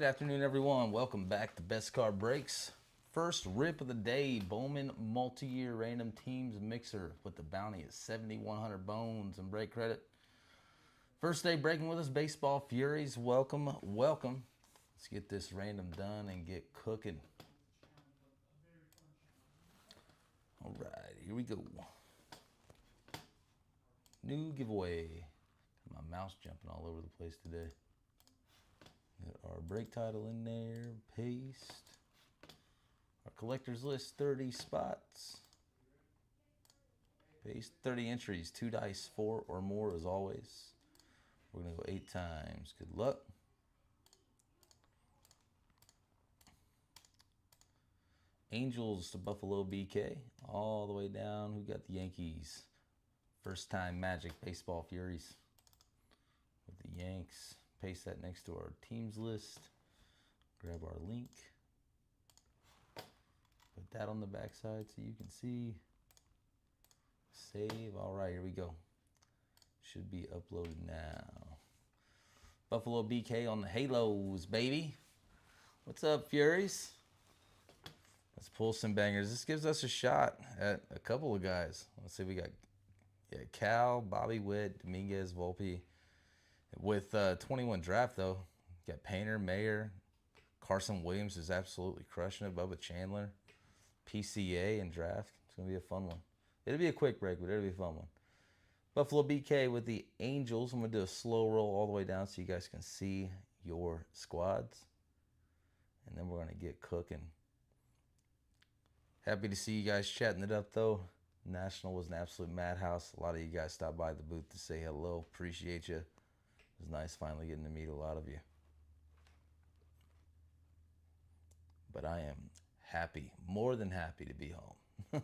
afternoon, everyone. Welcome back to Best Card Breaks. First rip of the day, Bowman multi-year random teams mixer with the bounty at 7,100 bones and break credit. First day breaking with us, Baseball Furies. Welcome, welcome. Let's get this random done and get cooking. All right, here we go. New giveaway. My mouse jumping all over the place today. Got our break title in there, paste. Our collector's list, 30 spots. Paste 30 entries, 2 dice, 4 or more as always. We're gonna go 8 times. Good luck. Angels to Buffalo BK, all the way down. Who got the Yankees? First time Magic Baseball Furies with the Yanks. Paste that next to our teams list. Grab our link. Put that on the back side so you can see. Save. All right, here we go. Should be uploaded now. Buffalo BK on the Halos, baby. What's up, Furies? Let's pull some bangers. This gives us a shot at a couple of guys. Let's see, we got Cal, Bobby Witt, Dominguez, Volpe. With 21 draft, though, got Painter, Mayer, Carson Williams is absolutely crushing it. Bubba Chandler, PCA, and draft. It's going to be a fun one. It'll be a quick break, but it'll be a fun one. Buffalo BK with the Angels. I'm going to do a slow roll all the way down so you guys can see your squads. And then we're going to get cooking. Happy to see you guys chatting it up, though. National was an absolute madhouse. A lot of you guys stopped by the booth to say hello. Appreciate you. It was nice finally getting to meet a lot of you. But I am happy, more than happy to be home. It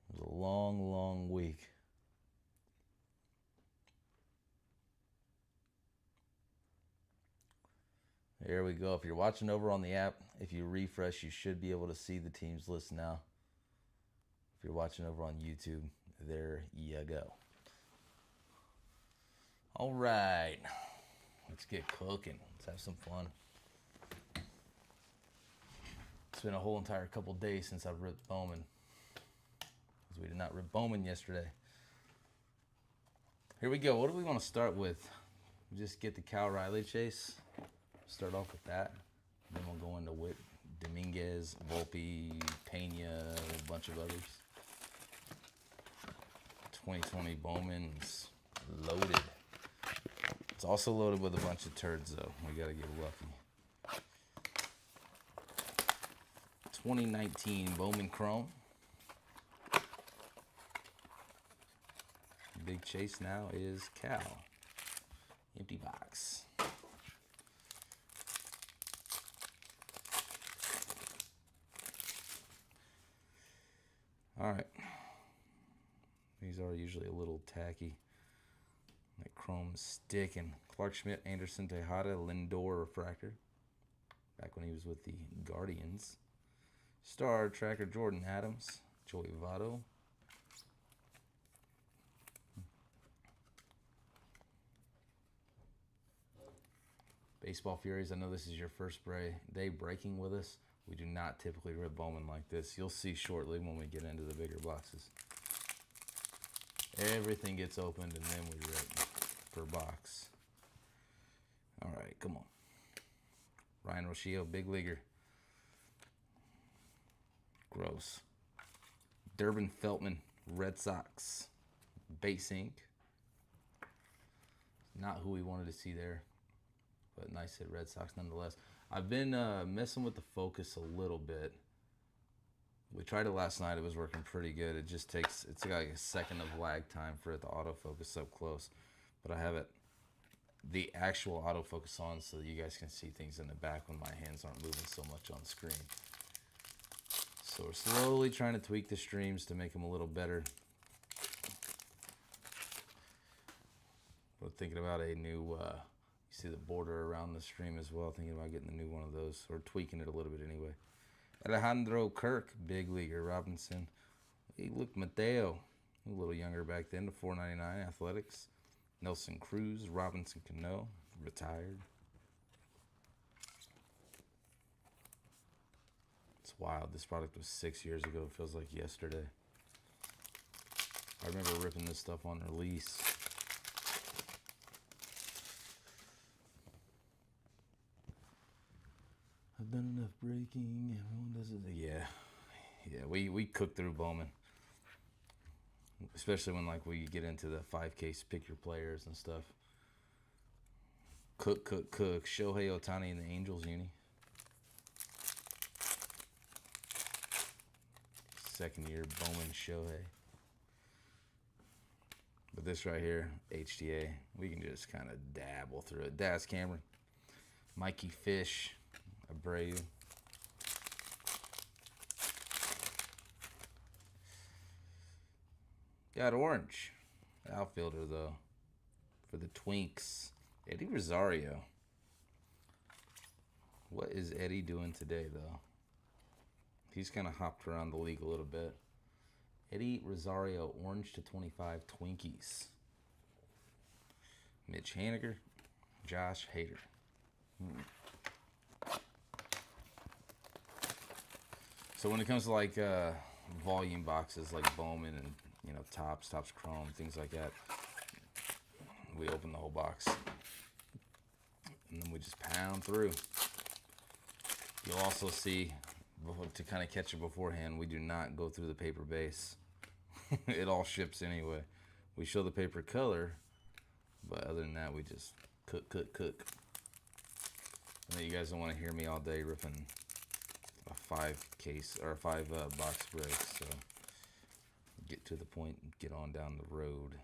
was a long, long week. There we go. If you're watching over on the app, if you refresh, you should be able to see the teams list now. If you're watching over on YouTube, there you go. All right, let's get cooking. Let's have some fun. It's been a whole entire couple days since I've ripped Bowman, because we did not rip Bowman yesterday. Here we go. What do we want to start with? Just get the Cal Riley chase. Start off with that. Then we'll go into Witt, Dominguez, Volpe, Pena, a bunch of others. 2020 Bowman's loaded. It's also loaded with a bunch of turds, though. We got to get lucky. 2019 Bowman Chrome. Big chase now is Cal. Empty box. All right. These are usually a little tacky. That chrome's sticking. Clark Schmidt, Anderson Tejada, Lindor Refractor. Back when he was with the Guardians. Star Tracker Jordan Adams. Joey Votto. Baseball Furies, I know this is your first day breaking with us. We do not typically rip Bowman like this. You'll see shortly when we get into the bigger boxes. Everything gets opened and then we rip per box. All right, come on. Ryan Rochio, big leaguer. Gross. Durbin Feltman, Red Sox. Base ink. Not who we wanted to see there, but nice hit Red Sox nonetheless. I've been messing with the focus a little bit. We tried it last night. It was working pretty good. It just takes, it's like a second of lag time for it to autofocus up close. But I have it, the actual autofocus on so that you guys can see things in the back when my hands aren't moving so much on screen. So we're slowly trying to tweak the streams to make them a little better. We're thinking about a new, you see the border around the stream as well. Thinking about getting a new one of those, or tweaking it a little bit anyway. Alejandro Kirk, big leaguer. Robinson. Hey, look, Mateo, a little younger back then, to $4.99 Athletics. Nelson Cruz, Robinson Cano, retired. It's wild. This product was 6 years ago. It feels like yesterday. I remember ripping this stuff on release. I've done enough breaking. Everyone does it. Yeah. We cook through Bowman, especially when like we get into the 5K pick your players and stuff. Cook. Shohei Ohtani and the Angels uni. Second year Bowman Shohei. But this right here, HTA, we can just kind of dabble through it. Daz Cameron, Mikey Fish, Abreu. Got orange. Outfielder, though, for the Twinks. Eddie Rosario. What is Eddie doing today, though? He's kind of hopped around the league a little bit. Eddie Rosario, orange to 25, Twinkies. Mitch Haniger, Josh Hader. So when it comes to like volume boxes like Bowman and Topps Chrome, things like that, we open the whole box and then we just pound through. You'll also see, to kind of catch it beforehand, we do not go through the paper base. It all ships anyway. We show the paper color, but other than that, we just cook. I know you guys don't want to hear me all day ripping a 5-case or a 5-box break, so get to the point and get on down the road.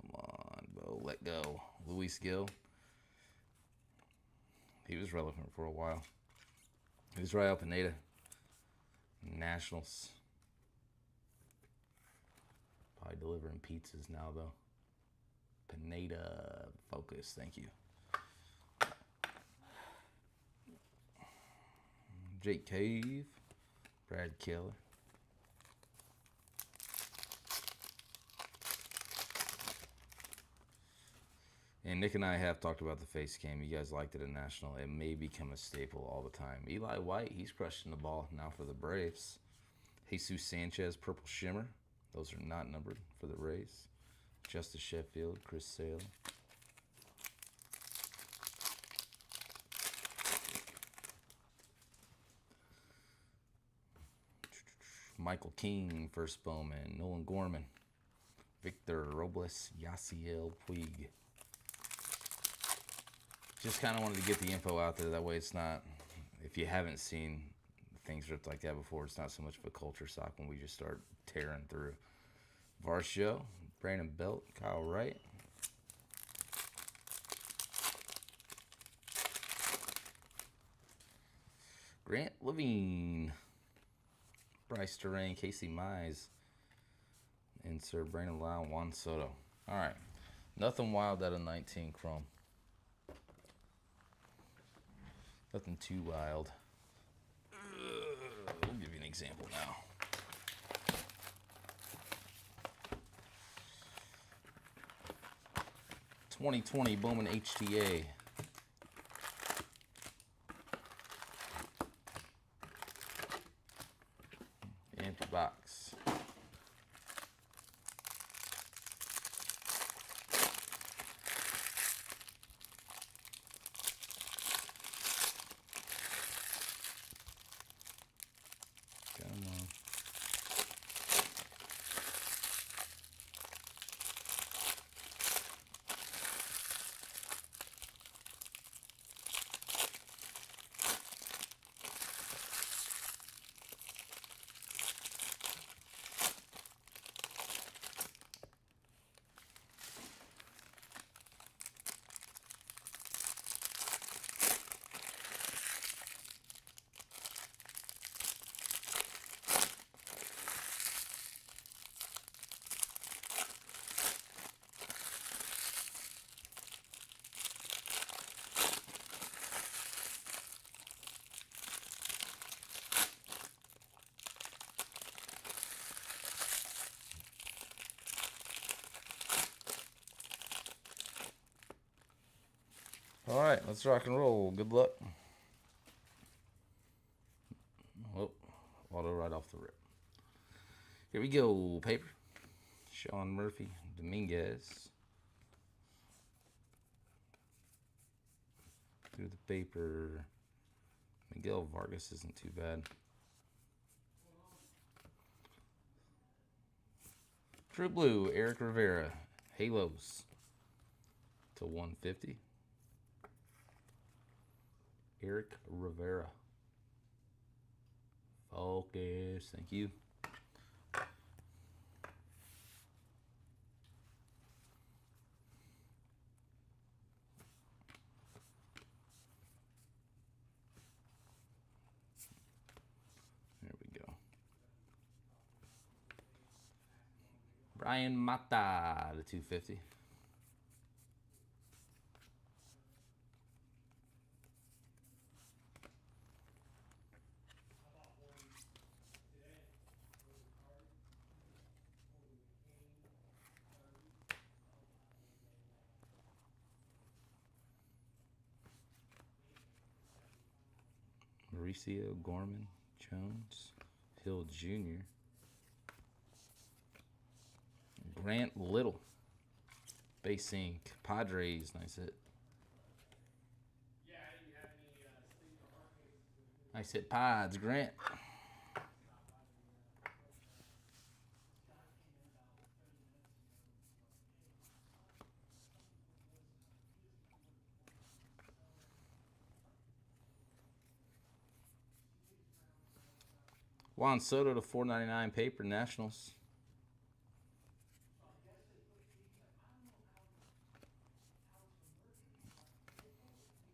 Come on, Bo, let go. Luis Gil. He was relevant for a while. He was Rael Pineda. Nationals. Probably delivering pizzas now, though. Pineda, focus, thank you. Jake Cave, Brad Keller. And Nick and I have talked about the face cam. You guys liked it at National. It may become a staple all the time. Eli White, he's crushing the ball now for the Braves. Jesus Sanchez, Purple Shimmer. Those are not numbered for the Rays. Justice Sheffield, Chris Sale. Michael King, first Bowman. Nolan Gorman. Victor Robles, Yasiel Puig. Just kind of wanted to get the info out there. That way it's not, if you haven't seen things ripped like that before, it's not so much of a culture shock when we just start tearing through. Varsho, Brandon Belt, Kyle Wright. Grant Levine. Bryce Terrain, Casey Mize. Insert Brandon Lau, Juan Soto. All right. Nothing wild out of 19 Chrome. Nothing too wild. We'll give you an example now. '20 Bowman HTA. Empty box. Come on. All right, let's rock and roll. Good luck. Oh, auto right off the rip. Here we go. Paper. Sean Murphy, Dominguez. Through the paper. Miguel Vargas isn't too bad. True Blue, Eric Rivera. Halos to 150. Eric Rivera. Focus. Thank you. There we go. Brian Mata to 250. Mauricio Gorman Jones. Hill Jr. Grant Little. Base ink. Padres. Nice hit. Nice hit, Pods. Grant. Juan Soto to 499 paper. Nationals.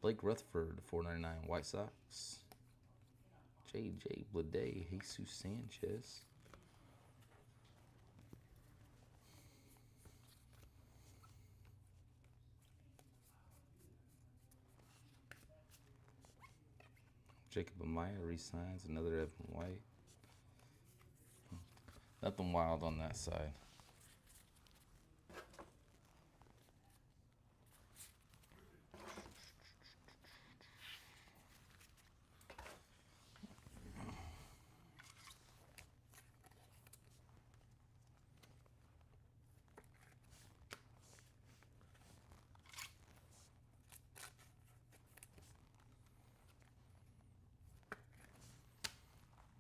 Blake Rutherford to 499 White Sox. J.J. Bleday. Jesus Sanchez. Jacob Amaya resigns. Another Evan White. Nothing wild on that side.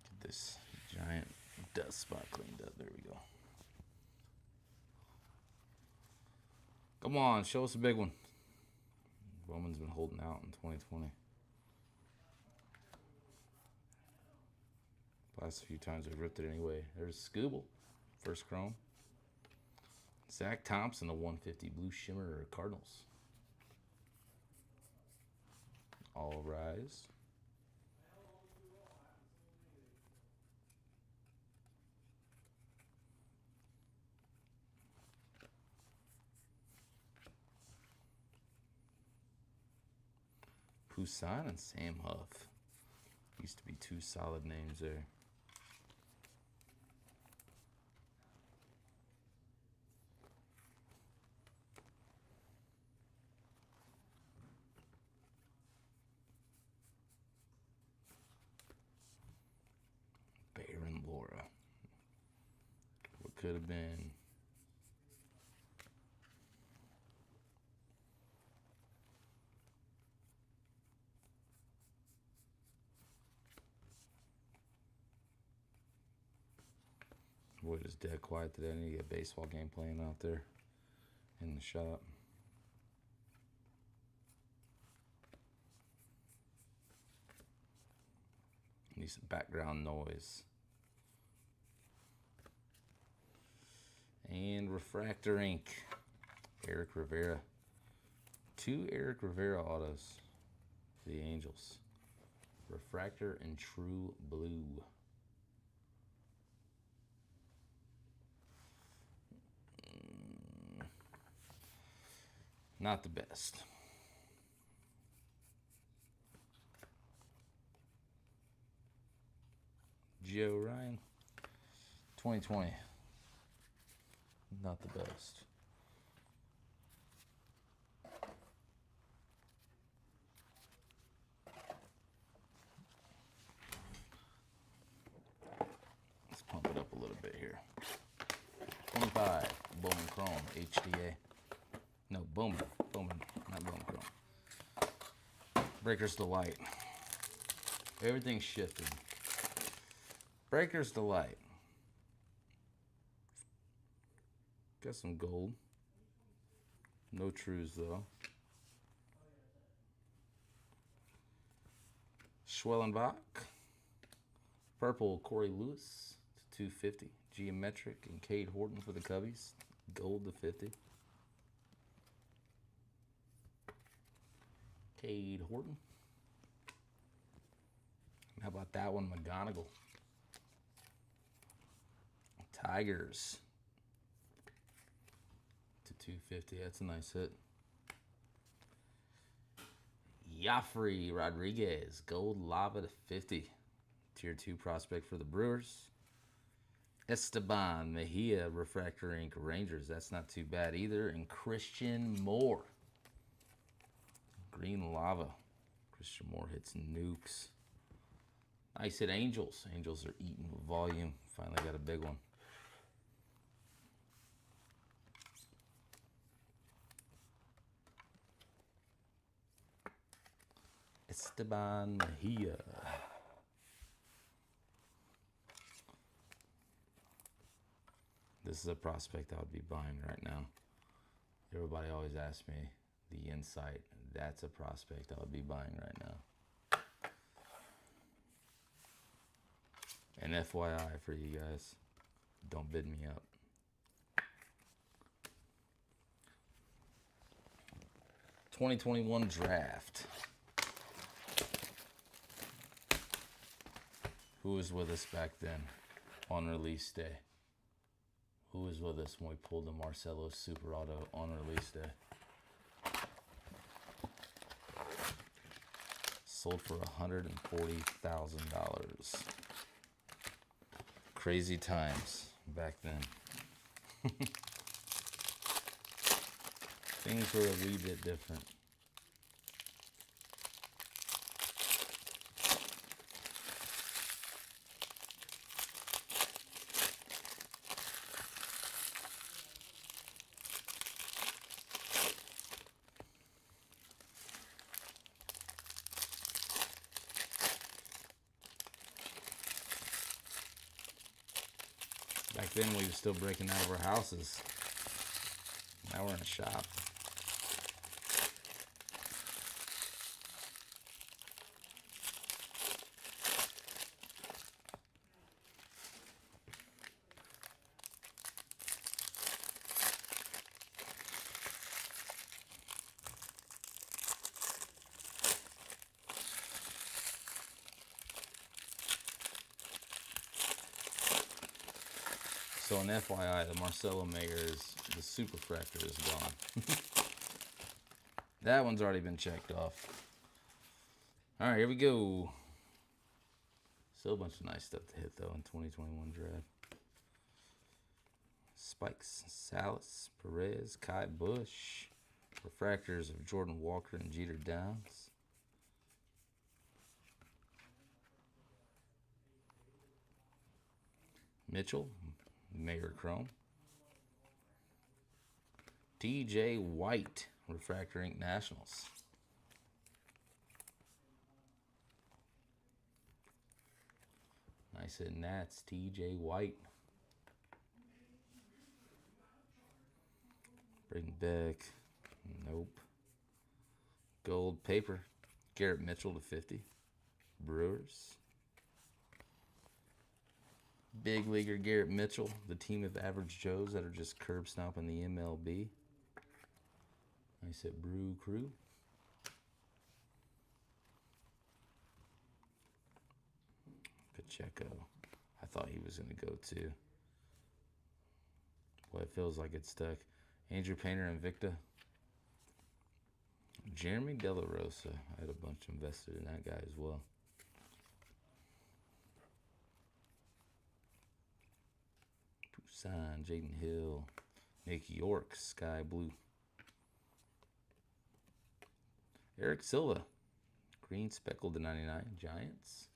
Get this giant dust spot cleaned up. There we go. Come on, show us a big one. Bowman's been holding out in 2020. Last few times I've ripped it anyway. There's Scooble, first chrome. Zach Thompson, a 150 Blue Shimmer Cardinals. All rise. Poussin and Sam Huff. Used to be two solid names there. Baron Laura. What could have been. Boy, just dead quiet today. I need to get a baseball game playing out there in the shop. Need some background noise. And Refractor Ink. Eric Rivera. 2 Eric Rivera autos for the Angels. Refractor and True Blue. Not the best. Joe Ryan. 2020. Not the best. HDA. No, Bowman. Bowman, not Bowman Chrome. Breaker's Delight. Everything's shifted. Breaker's Delight. Got some gold. No trues though. Schwellenbach. Purple Corey Lewis to 250. Geometric and Cade Horton for the Cubbies. Gold to 50. Cade Horton. How about that one, McGonigal? Tigers to 250. That's a nice hit. Yafri Rodriguez, gold lava to 50. Tier 2 prospect for the Brewers. Esteban Mejia, Refractor Ink Rangers. That's not too bad either. And Christian Moore. Green lava. Christian Moore hits nukes. Nice hit Angels. Angels are eating volume. Finally got a big one. Esteban Mejia. This is a prospect I would be buying right now. Everybody always asks me the insight. That's a prospect I would be buying right now. And FYI for you guys, don't bid me up. '21 draft. Who was with us back then on release day? Who was with us when we pulled the Marcelo Super Auto on release day? Sold for $140,000. Crazy times back then. Things were a wee bit different. Back then we were still breaking out of our houses. Now we're in a shop. So an FYI, the Marcelo Mayer's, the Superfractor is gone. That one's already been checked off. All right, here we go. Still a bunch of nice stuff to hit though in 2021 draft. Spikes, Salas, Perez, Kai Bush. Refractors of Jordan Walker and Jeter Downs. Mitchell, Mayor Chrome. TJ White, Refractor Inc. Nationals. Nice hit Nats, TJ White. Braden Beck, nope. Gold paper, Garrett Mitchell to 50. Brewers. Big leaguer Garrett Mitchell, the team of average Joes that are just curb stomping the MLB. Nice hit Brew Crew. Pacheco. I thought he was going to go too. Boy, it feels like it's stuck. Andrew Painter and Victor. Jeremy De La Rosa. I had a bunch invested in that guy as well. Poussin, Jaden Hill, Nick York, Sky Blue. Eric Silva, green speckled to 99, Giants.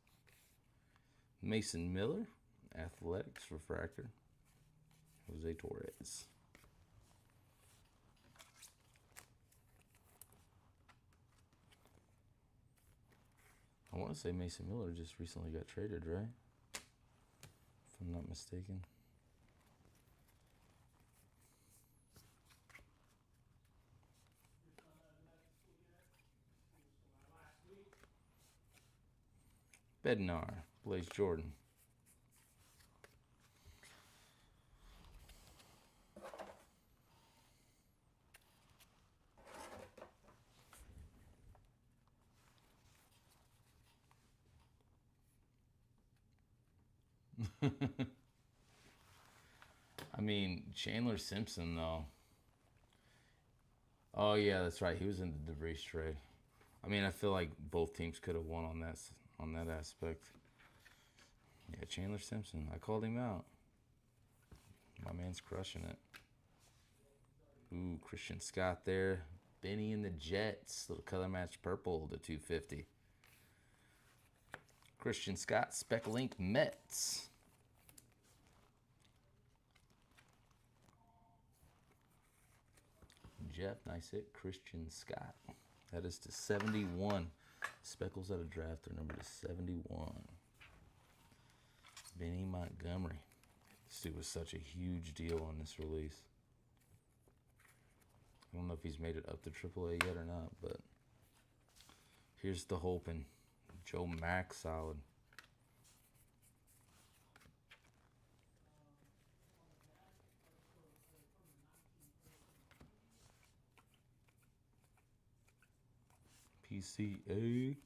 Mason Miller, Athletics Refractor. Jose Torres. I want to say Mason Miller just recently got traded, right? If I'm not mistaken. Bednar, Blaze Jordan. I mean, Chandler Simpson, though. Oh, yeah, that's right. He was in the DeVries trade. I mean, I feel like both teams could have won on that aspect. Yeah, Chandler Simpson. I called him out. My man's crushing it. Ooh, Christian Scott there. Benny and the Jets. Little color match purple to 250. Christian Scott, Spec Link Mets. Jeff, nice hit. Christian Scott. That is to 71. Speckles at a draft are number to 71. Benny Montgomery. This dude was such a huge deal on this release. I don't know if he's made it up to AAA yet or not, but here's the hoping. Joe Mack, solid. PCA.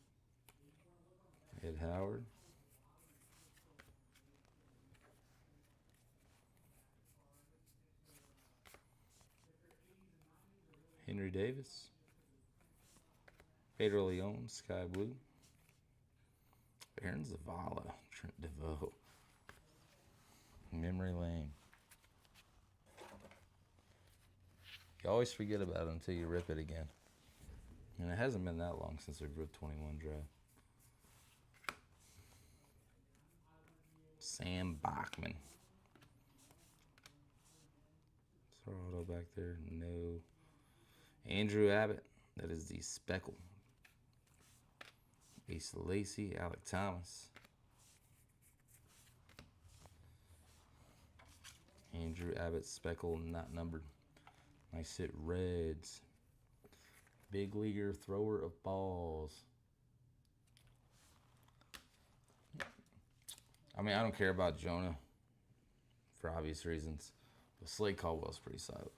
Ed Howard. Henry Davis. Pedro Leon, Sky Blue. Aaron Zavala, Trent DeVoe. Memory Lane. You always forget about it until you rip it again. And it hasn't been that long since I've ripped 21 draft. Sam Bachman. Auto back there, no. Andrew Abbott, that is the Speckle. Ace Lacy, Alec Thomas. Andrew Abbott, Speckle, not numbered. Nice hit, Reds. Big leaguer, thrower of balls. I mean, I don't care about Jonah for obvious reasons. But Slade Caldwell's pretty solid.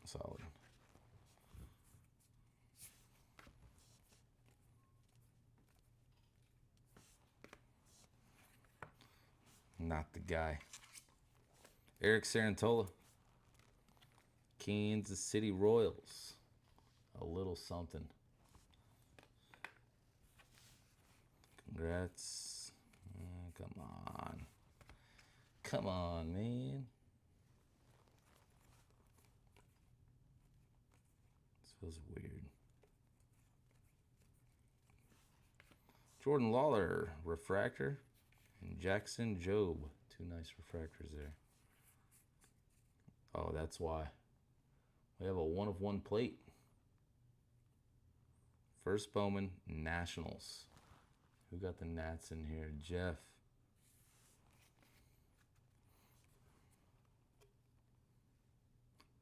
Not the guy. Eric Sarantola. Kansas City Royals. A little something. Congrats. Come on. Come on, man. This feels weird. Jordan Lawler, refractor. And Jackson Jobe. Two nice refractors there. Oh, that's why. We have a 1-of-1 plate. First Bowman, Nationals. Who got the Nats in here? Jeff.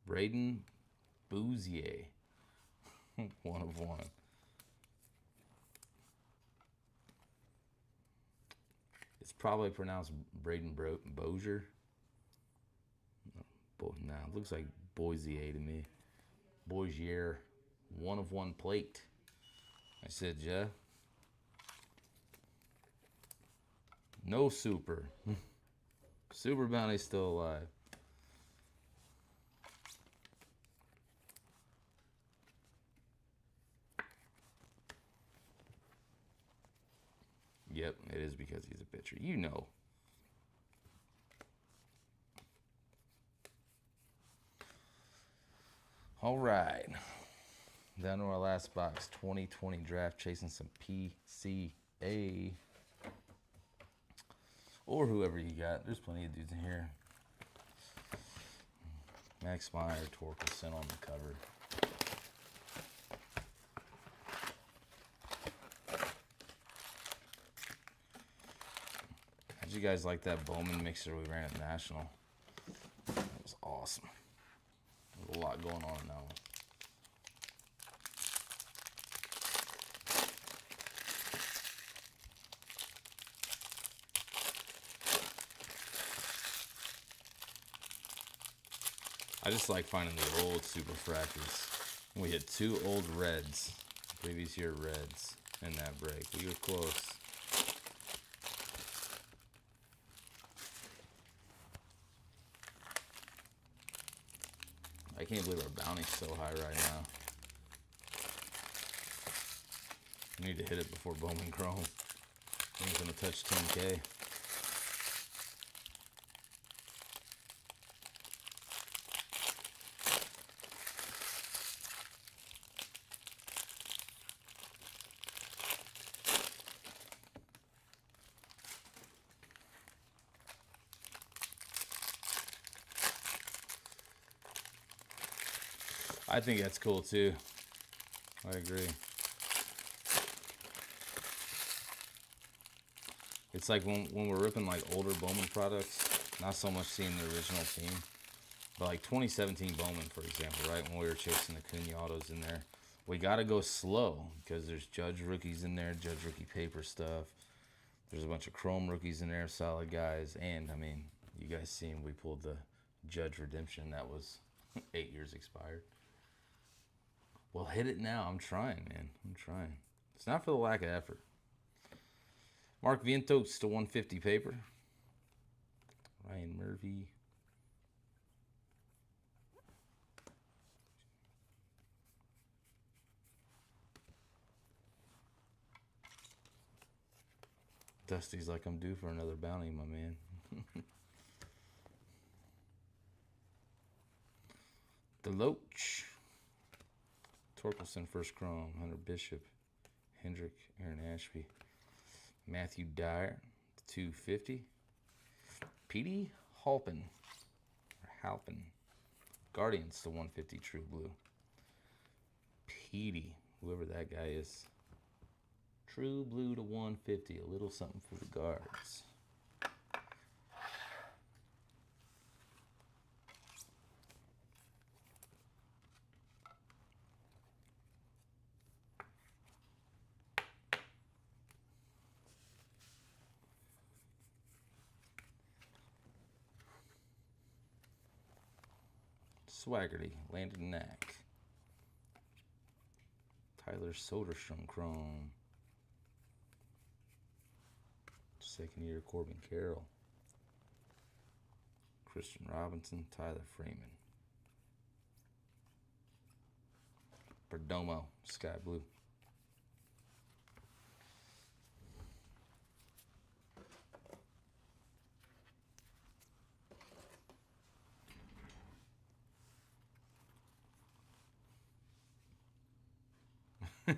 Braden Bouzier. 1-of-1. It's probably pronounced Braden Bozier. Nah, it looks like Boisier to me. Boisier. 1-of-1 plate. I said, Jeff. No super. Super Bounty's still alive. Yep, it is because he's a pitcher. You know. All right. Down to our last box. 2020 draft. Chasing some PCA. Or whoever you got. There's plenty of dudes in here. Max Meyer, Torkelson on the cover. you guys like that Bowman mixer we ran at National? That was awesome. There's a lot going on in that one. I just like finding the old super fractors. We had 2 old reds, previous year reds, in that break. We were close. I can't believe our bounty's so high right now. We need to hit it before Bowman Chrome. I think it's gonna touch 10K. I think that's cool too. I agree. It's like when we're ripping like older Bowman products, not so much seeing the original team, but like 2017 Bowman, for example, right? When we were chasing the Cunyados in there, we got to go slow because there's Judge rookies in there, Judge rookie paper stuff. There's a bunch of Chrome rookies in there, solid guys. And I mean, you guys seen we pulled the Judge Redemption that was 8 years expired. Well, hit it now. I'm trying, man. I'm trying. It's not for the lack of effort. Mark Vientos to 150 paper. Ryan Murphy. Dusty's like, I'm due for another bounty, my man. Deloach. Torkelson first chrome. Hunter Bishop. Hendrick. Aaron Ashby. Matthew Dyer. 250. Petey Halpin. Guardians to 150 True Blue. Petey. Whoever that guy is. True Blue to 150. A little something for the guards. Swaggerty, Landon Knack. Tyler Soderstrom Chrome. Second year Corbin Carroll. Christian Robinson, Tyler Freeman. Perdomo, Sky Blue.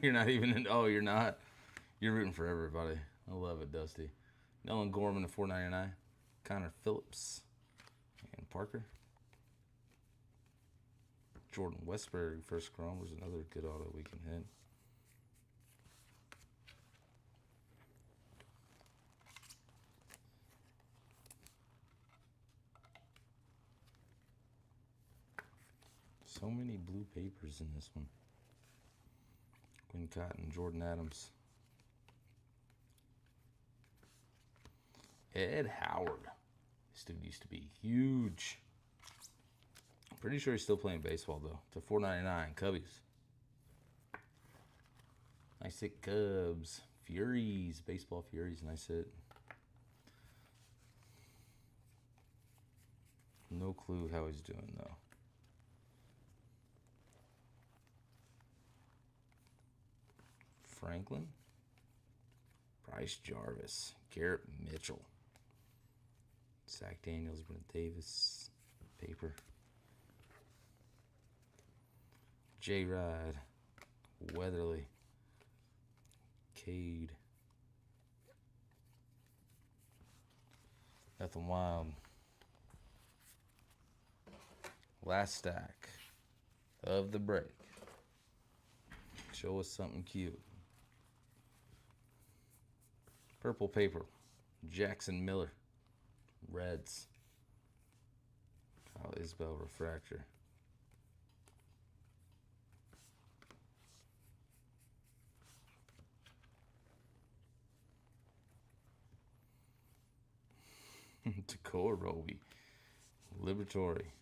You're not even in. Oh, you're not. You're rooting for everybody. I love it, Dusty. Nolan Gorman to 499. Connor Phillips and Parker. Jordan Westberg first chrome. There's another good auto we can hit. So many blue papers in this one. Quinn Cotton, Jordan Adams. Ed Howard. This dude used to be huge. I'm pretty sure he's still playing baseball, though. To 499, Cubbies. Nice hit, Cubs. Furies, baseball Furies, nice hit. No clue how he's doing, though. Franklin. Bryce Jarvis. Garrett Mitchell. Zach Daniels, Brent Davis. Paper. J-Rod. Weatherly. Cade. Nothing wild. Last stack of the break. Show us something cute. Purple paper. Jackson Miller. Reds. Kyle Isbell refractor. Decor Roby. Liberatory.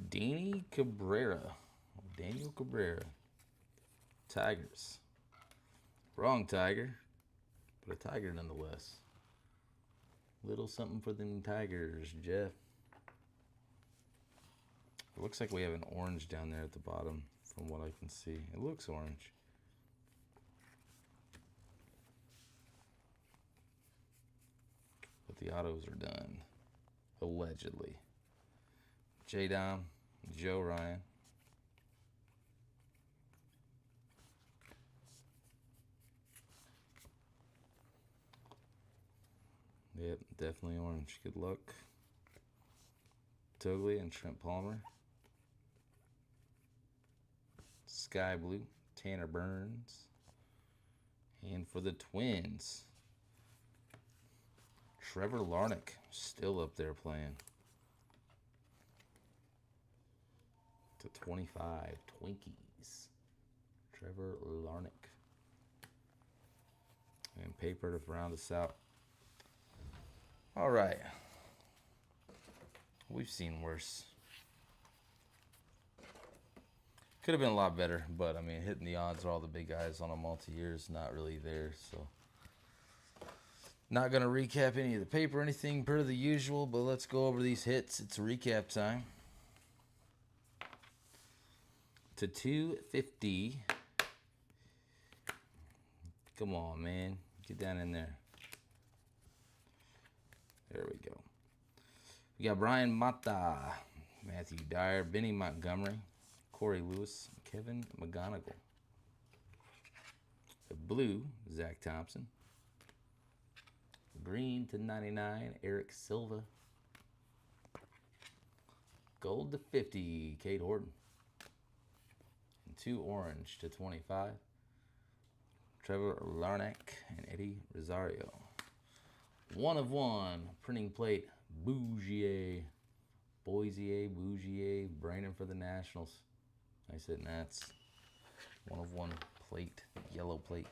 Danny Cabrera. Daniel Cabrera. Tigers. Wrong Tiger, but a Tiger nonetheless. Little something for them Tigers, Jeff. It looks like we have an orange down there at the bottom from what I can see. It looks orange. But the autos are done. Allegedly. J-Dom, Joe Ryan. Yep, definitely orange. Good luck. Toglia and Trent Palmer. Sky Blue, Tanner Burns. And for the Twins, Trevor Larnach, still up there playing. /25, Twinkies. Trevor Larnach. And paper to round us out. All right. We've seen worse. Could have been a lot better, but I mean, hitting the odds are all the big guys on a multi-year is not really there, so. Not going to recap any of the paper or anything per the usual, but let's go over these hits. It's recap time. /250. Come on, man. Get down in there. There we go. We got Brian Mata, Matthew Dyer, Benny Montgomery, Corey Lewis, Kevin McGonigal. The blue, Zach Thompson. Green /99, Eric Silva. Gold /50, Kate Horton. And 2 orange /25, Trevor Larnach and Eddie Rosario. 1 of 1, printing plate, Bougier. Bougier, Brandon for the Nationals. Nice hit, Nats. 1 of 1 plate, yellow plate.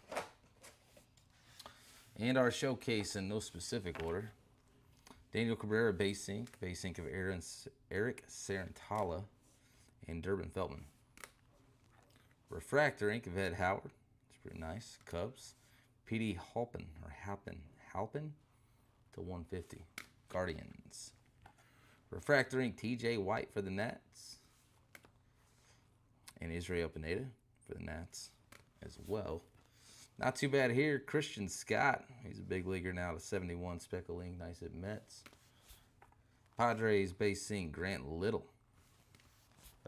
And our showcase in no specific order. Daniel Cabrera, base ink of Eric Sarantala and Durbin Feldman. Refractor ink of Ed Howard. It's pretty nice. Cubs. P.D. Halpin /150. Guardians. Refractor ink T.J. White for the Nats. And Israel Pineda for the Nats as well. Not too bad here. Christian Scott. He's a big leaguer now /71. Speckle ink. Nice at Mets. Padres base ink Grant Little.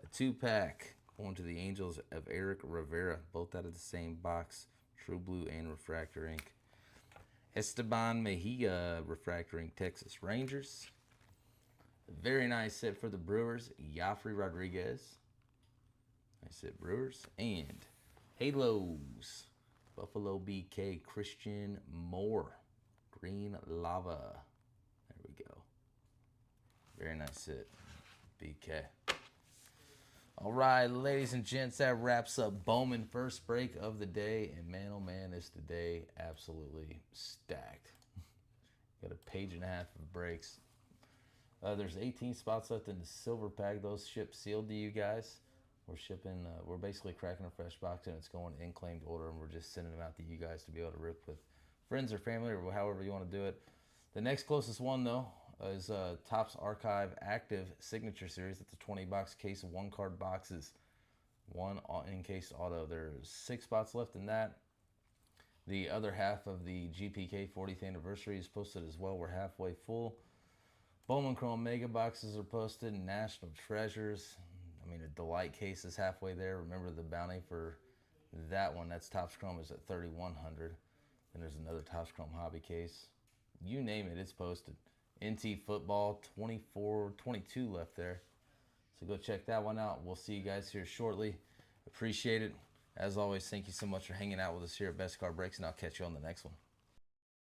A 2-pack going to the Angels of Eric Rivera. Both out of the same box. True Blue and Refractor ink. Esteban Mejia, Refractor ink, Texas Rangers. A very nice set for the Brewers. Yafri Rodriguez. Nice set, Brewers. And Halos. Buffalo BK, Christian Moore. Green Lava. There we go. Very nice set, BK. All right, ladies and gents, that wraps up Bowman first break of the day. And man, oh man, is the day absolutely stacked. Got a page and a half of breaks. There's 18 spots left in the silver pack. Those ship sealed to you guys. We're shipping, we're basically cracking a fresh box and it's going in claimed order, and we're just sending them out to you guys to be able to rip with friends or family or however you want to do it. The next closest one, though, is Topps Archive Active Signature Series. It's a 20-box case of 1-card boxes, 1 in-case auto. There's 6 spots left in that. The other half of the GPK 40th anniversary is posted as well. We're halfway full. Bowman Chrome Mega Boxes are posted. National Treasures. I mean, a Delight case is halfway there. Remember the bounty for that one. That's Topps Chrome is at $3,100. Then there's another Topps Chrome Hobby case. You name it, it's posted. NT Football, 22 left there. So go check that one out. We'll see you guys here shortly. Appreciate it. As always, thank you so much for hanging out with us here at Best Card Breaks, and I'll catch you on the next one.